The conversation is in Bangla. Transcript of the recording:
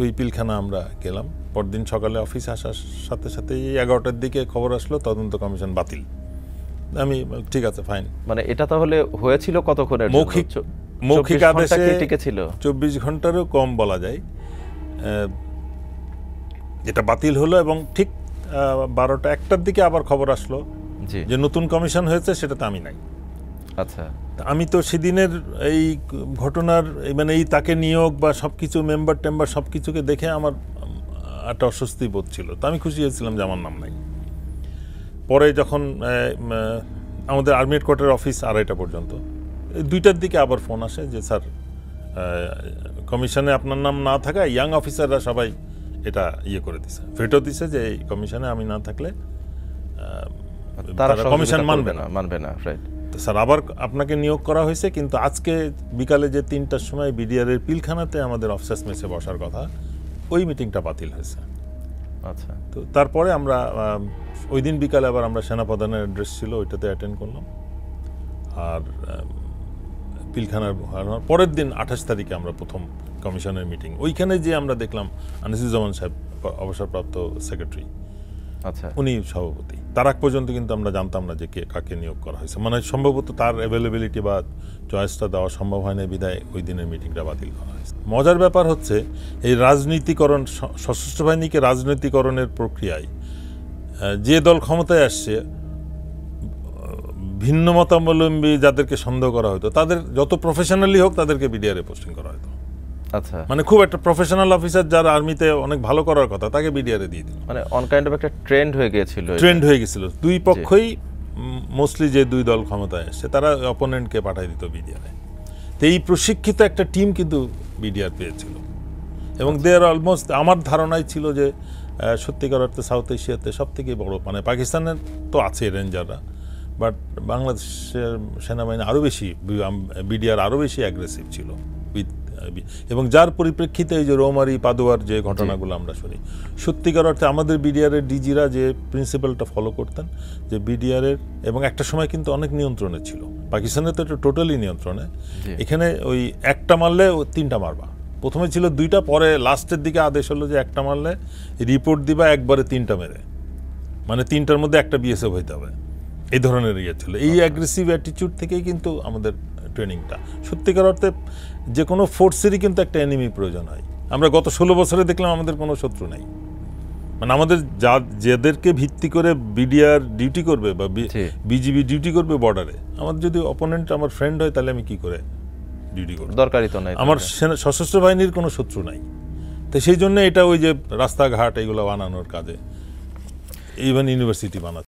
ওই পিলখানা আমরা গেলাম। পরদিন সকালে অফিসে আসার সাথে সাথে 11টার দিকে খবর আসলো তদন্ত কমিশন বাতিল। আমি ঠিক আছে, ফাইন। মানে এটা তাহলে হয়েছিল কতক্ষণের জন্য? মৌখিক আদেশে টিকেছিল 24 ঘন্টারও কম বলা যায়। এটা বাতিল হলো এবং ঠিক 12টা 1টার দিকে আবার খবর আসলো যে নতুন কমিশন হয়েছে, সেটাতে আমি নাই। আচ্ছা, আমি তো সেদিনের এই ঘটনার মানে এই তাকে নিয়োগ বা সবকিছু মেম্বার টেম্বার সবকিছুকে দেখে আমার একটা অস্বস্তি বোধ ছিল। তো আমি খুশি হয়েছিলাম যে আমার নাম নাই। পরে যখন আমাদের আর্মি হেডকোয়ার্টার অফিস 2:30 পর্যন্ত, 2টার দিকে আবার ফোন আসে যে স্যার কমিশনে আপনার নাম না থাকা ইয়াং অফিসাররা সবাই এটা করে দিছে, ভেটো দিছে যে এই কমিশনে আমি না থাকলে তারা কমিশন মানবে না। রাইট। তো স্যার আবার আপনাকে নিয়োগ করা হয়েছে, কিন্তু আজকে বিকালে যে 3টার সময় বিডিআর এর পিলখানাতে আমাদের অফিসার্স মেসে বসার কথা, ওই মিটিংটা বাতিল হয়েছে। আচ্ছা। তো তারপরে আমরা ওই দিন বিকালে আবার আমরা সেনাপ্রধানের অ্যাড্রেস ছিল, ওইটাতে অ্যাটেন্ড করলাম। আর পিলখানার পরের দিন 28 তারিখে আমরা প্রথম কমিশনের মিটিং, ওইখানে যে আমরা দেখলাম আনিসুজ্জামান সাহেব অবসরপ্রাপ্ত সেক্রেটারি, আচ্ছা, উনি সভাপতি। তার আগ পর্যন্ত কিন্তু আমরা জানতাম না যে কাকে নিয়োগ করা হয়েছে। মানে সম্ভবত তার অ্যাভেলেবিলিটি বা চয়েসটা দেওয়া সম্ভব হয় না, বিধায় ওই দিনের মিটিংটা বাতিল করা হয়েছে। মজার ব্যাপার হচ্ছে এই রাজনীতিকরণ, সশস্ত্র বাহিনীকে রাজনীতিকরণের প্রক্রিয়ায় যে দল ক্ষমতায় আসছে, ভিন্ন মতাবলম্বী যাদেরকে সন্দেহ করা হতো তাদের যত প্রফেশনালি হোক তাদেরকে বিডিআরে পোস্টিং করা হতো। আচ্ছা, মানে খুব একটা প্রফেশনাল অফিসার যারা আর্মিতে অনেক ভালো করার কথা তাকে বিডিআরে দিয়ে দিল। মানে অন কাইন্ড অফ একটা ট্রেন্ড হয়ে গিয়েছিল। দুই পক্ষই মোস্টলি যে দুই দল ক্ষমতায় আসছে তারা অপোনেন্টকে পাঠিয়ে দিত বিডিআরে। তো এই প্রশিক্ষিত একটা টিম কিন্তু বিডিআর পেয়েছিল এবং দেয়ার অলমোস্ট, আমার ধারণাই ছিল যে সত্যিকার অর্থে সাউথ এশিয়াতে সব থেকে বড়, মানে পাকিস্তানের তো আছে রেঞ্জাররা, বাট বাংলাদেশের সেনাবাহিনী আরও বেশি, বিডিআর আরও বেশি অ্যাগ্রেসিভ ছিল। এবং যার পরিপ্রেক্ষিতে এই যে রৌমারি পাদোয়ার যে ঘটনাগুলো আমরা শুনি, সত্যিকার অর্থে আমাদের বিডিআরের ডিজিরা যে প্রিন্সিপালটা ফলো করতেন, যে বিডিআরের, এবং একটা সময় কিন্তু অনেক নিয়ন্ত্রণে ছিল, পাকিস্তানে তো এটা টোটালি নিয়ন্ত্রণে, এখানে ওই একটা মারলে 3টা মারবা। প্রথমে ছিল 2টা, পরে লাস্টের দিকে আদেশ হলো যে একটা মারলে রিপোর্ট দিবা একবারে 3টা মেরে, মানে 3টার মধ্যে একটা বিএসএফ হইতে হবে, এই ধরনের ছিল। এই অ্যাগ্রেসিভ অ্যাটিটিউড থেকেই কিন্তু আমাদের ট্রেনিংটা। সত্যিকার অর্থে যে কোনো ফোর্সেরই কিন্তু একটা এনিমি প্রয়োজন হয়। আমরা গত 16 বছরে দেখলাম আমাদের কোনো শত্রু নাই। মানে আমাদের যাদেরকে ভিত্তি করে বিডিআর ডিউটি করবে বা বিজিবি ডিউটি করবে বর্ডারে, আমার যদি অপোনেন্ট আমার ফ্রেন্ড হয় তাহলে আমি কি করে ডিউটি করব? দরকারই তো নাই। আমার সশস্ত্র বাহিনীর কোনো শত্রু নাই। তো সেই জন্য এটা ওই যে রাস্তাঘাট এগুলো বানানোর কাজে, ইভেন ইউনিভার্সিটি বানাচ্ছে।